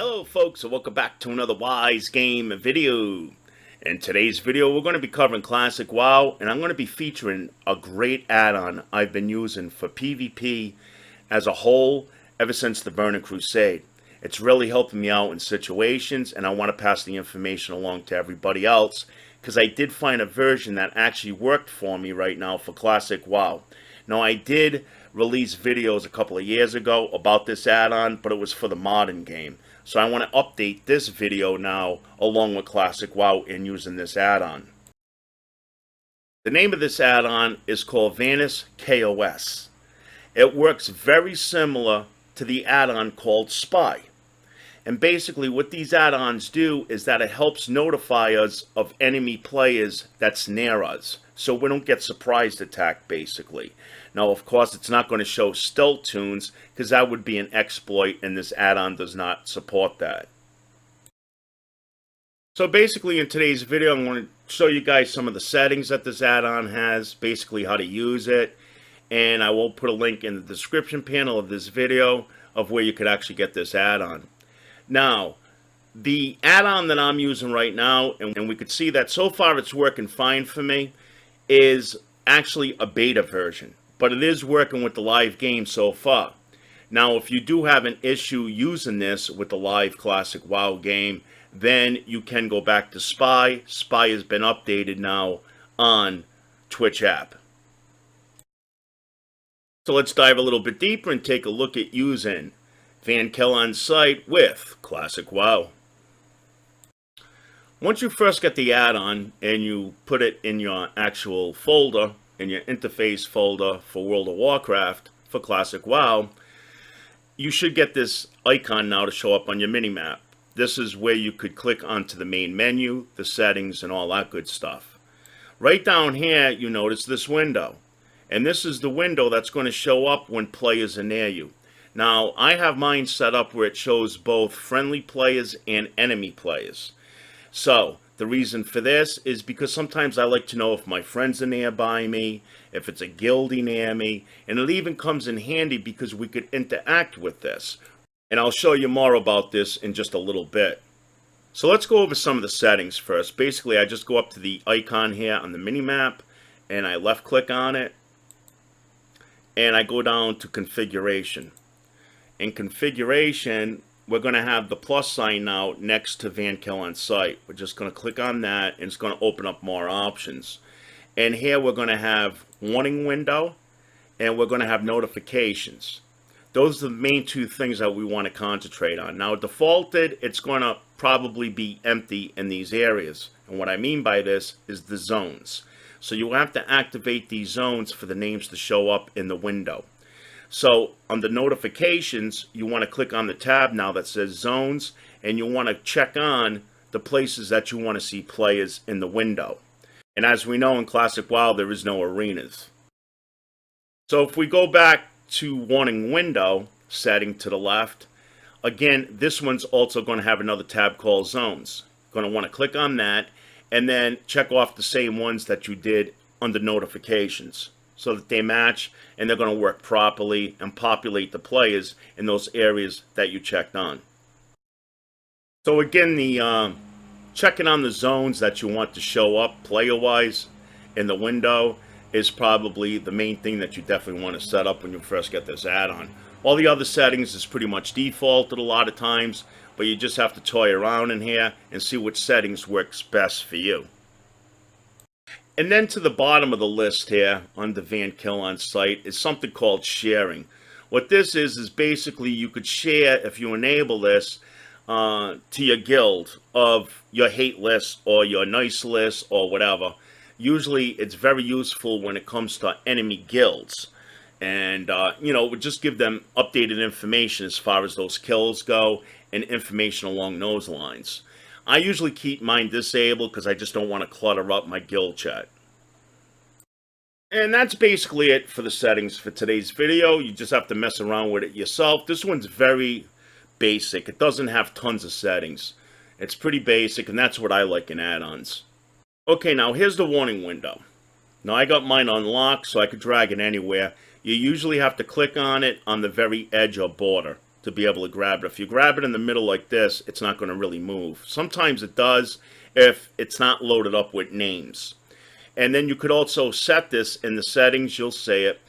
Hello folks, and welcome back to another Wise Game video. In today's video we're going to be covering Classic WoW, and I'm going to be featuring a great add-on I've been using for PvP as a whole ever since the Burning Crusade. It's really helping me out in situations, and I want to pass the information along to everybody else because I did find a version that actually worked for me right now for Classic WoW. Now I did release videos a couple of years ago about this add-on, but it was for the modern game. So I want to update this video now along with Classic WoW and using this add-on. The name of this add-on is called Vanaskos. It works very similar to the add-on called Spy. And basically what these add-ons do is that it helps notify us of enemy players that's near us, so we don't get surprise attacked basically. Now of course it's not going to show stealth tunes because that would be an exploit, and this add-on does not support that. So basically in today's video I'm going to show you guys some of the settings that this add-on has, basically how to use it, and I will put a link in the description panel of this video of where you could actually get this add-on. Now, the add-on that I'm using right now, and we could see that so far it's working fine for me, is actually a beta version. But it is working with the live game so far. Now, if you do have an issue using this with the live Classic WoW game, then you can go back to Spy. Spy has been updated now on Twitch app. So let's dive a little bit deeper and take a look at using Van on site with Classic WoW. Once you first get the add-on and you put it in your actual folder, in your interface folder for World of Warcraft for Classic WoW, you should get this icon now to show up on your minimap. This is where you could click onto the main menu, the settings, and all that good stuff. Right down here you notice this window, and this is the window that's going to show up when players are near you. Now, I have mine set up where it shows both friendly players and enemy players. So, the reason for this is because sometimes I like to know if my friends are nearby me, if it's a guildie near me, and it even comes in handy because we could interact with this. And I'll show you more about this in just a little bit. So let's go over some of the settings first. Basically, I just go up to the icon here on the minimap, and I left click on it, and I go down to configuration. In configuration, we're going to have the plus sign now next to Van on site. We're just going to click on that, and it's going to open up more options. And here we're going to have warning window, and we're going to have notifications. Those are the main two things that we want to concentrate on. Now defaulted, it's going to probably be empty in these areas. And what I mean by this is the zones. So you have to activate these zones for the names to show up in the window. So on the notifications, you want to click on the tab now that says zones, and you want to check on the places that you want to see players in the window. And as we know in Classic WoW, there is no arenas. So if we go back to warning window setting to the left, again, this one's also going to have another tab called zones. You're going to want to click on that and then check off the same ones that you did under notifications, so that they match and they're going to work properly and populate the players in those areas that you checked on. So again, the checking on the zones that you want to show up player-wise in the window is probably the main thing that you definitely want to set up when you first get this add-on. All the other settings is pretty much defaulted a lot of times, but you just have to toy around in here and see which settings works best for you. And then to the bottom of the list here on the Van on site is something called sharing. What this is basically you could share, if you enable this, to your guild of your hate list or your nice list or whatever. Usually it's very useful when it comes to enemy guilds. And, you know, it would just give them updated information as far as those kills go and information along those lines. I usually keep mine disabled because I just don't want to clutter up my guild chat. And that's basically it for the settings for today's video. You just have to mess around with it yourself. This one's very basic. It doesn't have tons of settings. It's pretty basic, and that's what I like in add-ons. Okay, now here's the warning window. Now I got mine unlocked so I could drag it anywhere. You usually have to click on it on the very edge or border. to be able to grab it. If you grab it in the middle like this, it's not going to really move. Sometimes it does if it's not loaded up with names. And then you could also set this in the settings, you'll see it,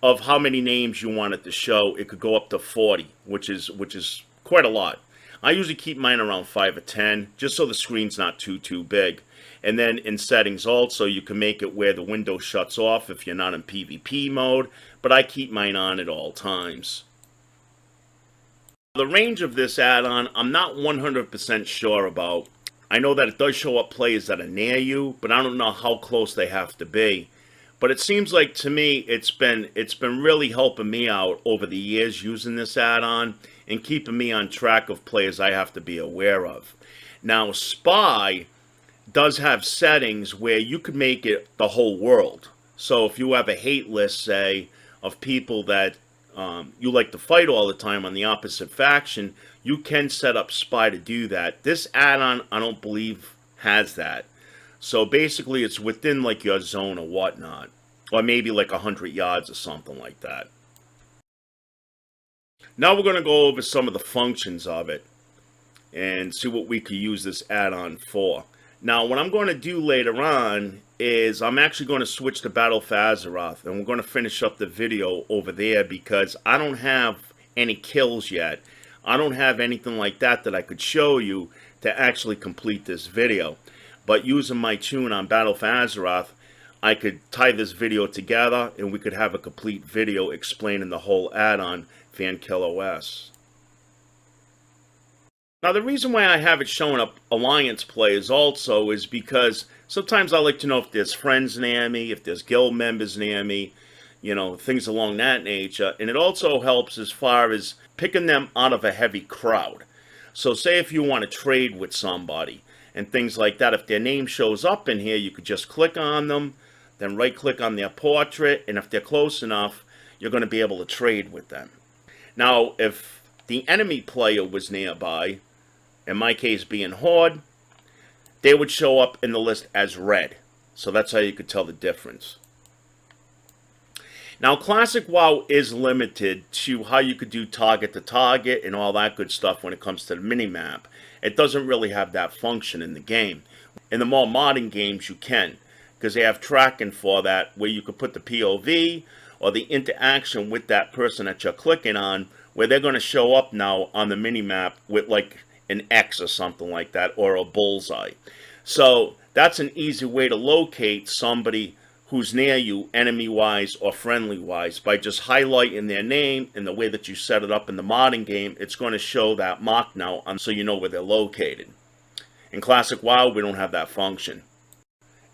of how many names you want it to show. It could go up to 40, which is quite a lot. I usually keep mine around 5 or 10, just so the screen's not too big. And then in settings also, you can make it where the window shuts off if you're not in PvP mode, but I keep mine on at all times. The range of this add-on, I'm not 100% sure about. I know that it does show up players that are near you, but I don't know how close they have to be. But it seems like to me it's been really helping me out over the years using this add-on and keeping me on track of players I have to be aware of. Now, Spy does have settings where you could make it the whole world. So if you have a hate list, say, of people that you like to fight all the time on the opposite faction, you can set up Spy to do that. This add-on, I don't believe, has that. So basically, it's within like your zone or whatnot. Or maybe like 100 yards or something like that. Now we're going to go over some of the functions of it and see what we could use this add-on for. Now, what I'm going to do later on is I'm actually going to switch to Battle for Azeroth, and we're going to finish up the video over there because I don't have any kills yet. I don't have anything like that I could show you to actually complete this video. But using my tune on Battle for Azeroth, I could tie this video together and we could have a complete video explaining the whole add-on Vankill OS. Now, the reason why I have it showing up Alliance players also is because sometimes I like to know if there's friends near me, if there's guild members near me, you know, things along that nature. And it also helps as far as picking them out of a heavy crowd. So say if you want to trade with somebody and things like that, if their name shows up in here, you could just click on them, then right-click on their portrait, and if they're close enough, you're going to be able to trade with them. Now, if the enemy player was nearby, in my case being Horde, they would show up in the list as red. So that's how you could tell the difference. Now, Classic WoW is limited to how you could do target to target and all that good stuff when it comes to the minimap. It doesn't really have that function in the game. In the more modern games, you can, because they have tracking for that, where you could put the POV or the interaction with that person that you're clicking on, where they're going to show up now on the minimap with like an X or something like that, or a bullseye. So that's an easy way to locate somebody who's near you, enemy-wise or friendly-wise, by just highlighting their name. And the way that you set it up in the modern game, it's going to show that mark now so you know where they're located. In Classic WoW, we don't have that function.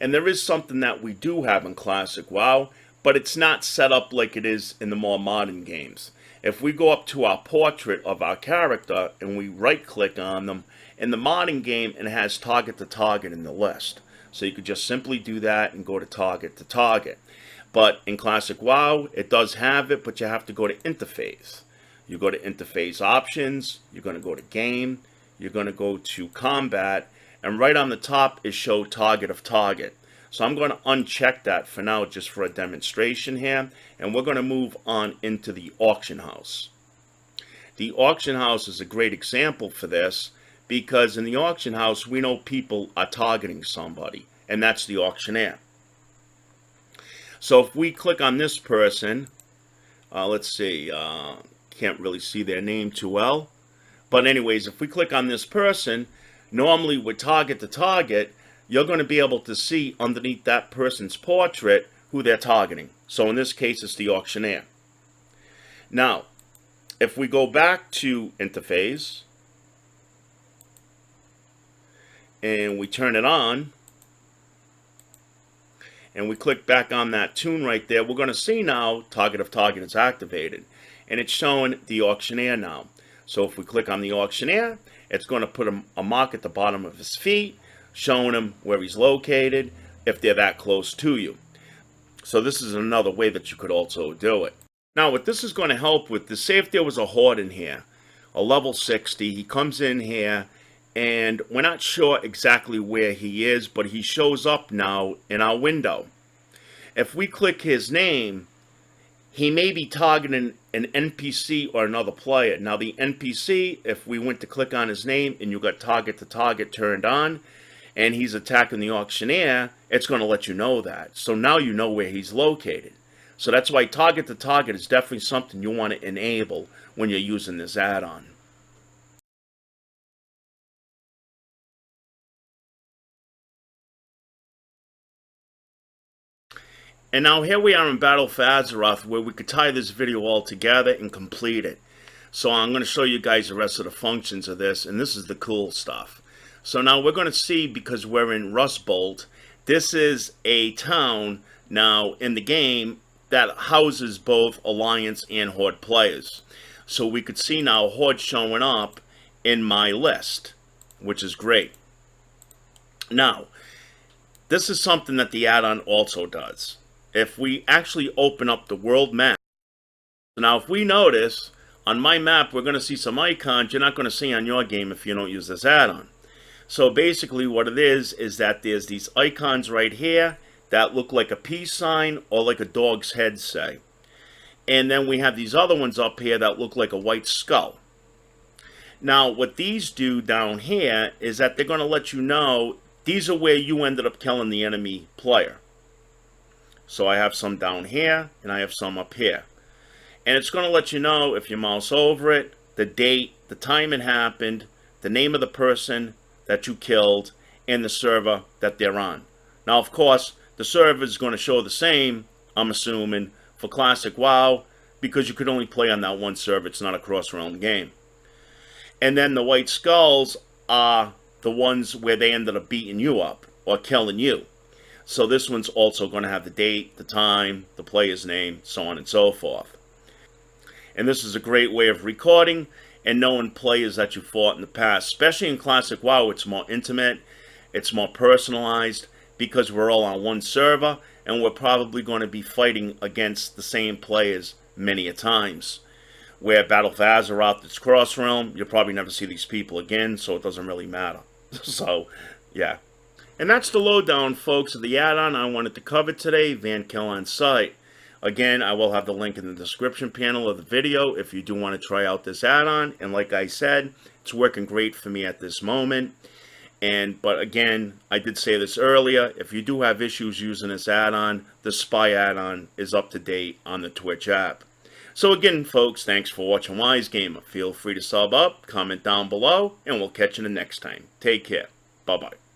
And there is something that we do have in Classic WoW, but it's not set up like it is in the more modern games. If we go up to our portrait of our character and we right-click on them, in the modern game it has target to target in the list. So you could just simply do that and go to target to target. But in Classic WoW, it does have it, but you have to go to interface. You go to interface options, you're going to go to game, you're going to go to combat, and right on the top is show target of target. So I'm going to uncheck that for now just for a demonstration here, and we're going to move on into the auction house. The auction house is a great example for this, because in the auction house we know people are targeting somebody, and that's the auctioneer. So if we click on this person, let's see, can't really see their name too well, but anyways, if we click on this person, normally with target to target, you're going to be able to see underneath that person's portrait who they're targeting. So in this case, it's the auctioneer. Now, if we go back to interface, and we turn it on, and we click back on that tune right there, we're going to see now target of target is activated. And it's showing the auctioneer now. So if we click on the auctioneer, it's going to put a mark at the bottom of his feet, showing him where he's located, if they're that close to you. So this is another way that you could also do it. Now what this is going to help with is, say if there was a Horde in here, a level 60, he comes in here, and we're not sure exactly where he is, but he shows up now in our window. If we click his name, he may be targeting an NPC or another player. Now the NPC, if we went to click on his name and you got target to target turned on, and he's attacking the auctioneer, it's going to let you know that. So now you know where he's located. So that's why target to target is definitely something you want to enable when you're using this add-on. And now here we are in Battle for Azeroth, where we could tie this video all together and complete it. So I'm going to show you guys the rest of the functions of this, and this is the cool stuff. So now we're going to see, because we're in Rustbolt, this is a town now in the game that houses both Alliance and Horde players. So we could see now Horde showing up in my list, which is great. Now, this is something that the add-on also does. If we actually open up the world map, now if we notice, on my map we're going to see some icons you're not going to see on your game if you don't use this add-on. So basically what it is that there's these icons right here that look like a peace sign or like a dog's head, say. And then we have these other ones up here that look like a white skull. Now what these do down here is that they're going to let you know these are where you ended up killing the enemy player. So I have some down here, and I have some up here. And it's going to let you know, if you mouse over it, the date, the time it happened, the name of the person that you killed, and the server that they're on. Now, of course, the server is going to show the same, I'm assuming, for Classic WoW, because you could only play on that one server. It's not a cross-realm game. And then the white skulls are the ones where they ended up beating you up, or killing you. So this one's also going to have the date, the time, the player's name, so on and so forth. And this is a great way of recording and knowing players that you fought in the past. Especially in Classic WoW, it's more intimate, it's more personalized, because we're all on one server, and we're probably going to be fighting against the same players many a times. Where Battle for Azeroth, it's cross-realm, you'll probably never see these people again, so it doesn't really matter. So, yeah. And that's the lowdown, folks, of the add-on I wanted to cover today, Van Kill on Site. Again, I will have the link in the description panel of the video if you do want to try out this add-on. And like I said, it's working great for me at this moment. But again, I did say this earlier, if you do have issues using this add-on, the Spy add-on is up to date on the Twitch app. So again, folks, thanks for watching Wise Gamer. Feel free to sub up, comment down below, and we'll catch you the next time. Take care. Bye-bye.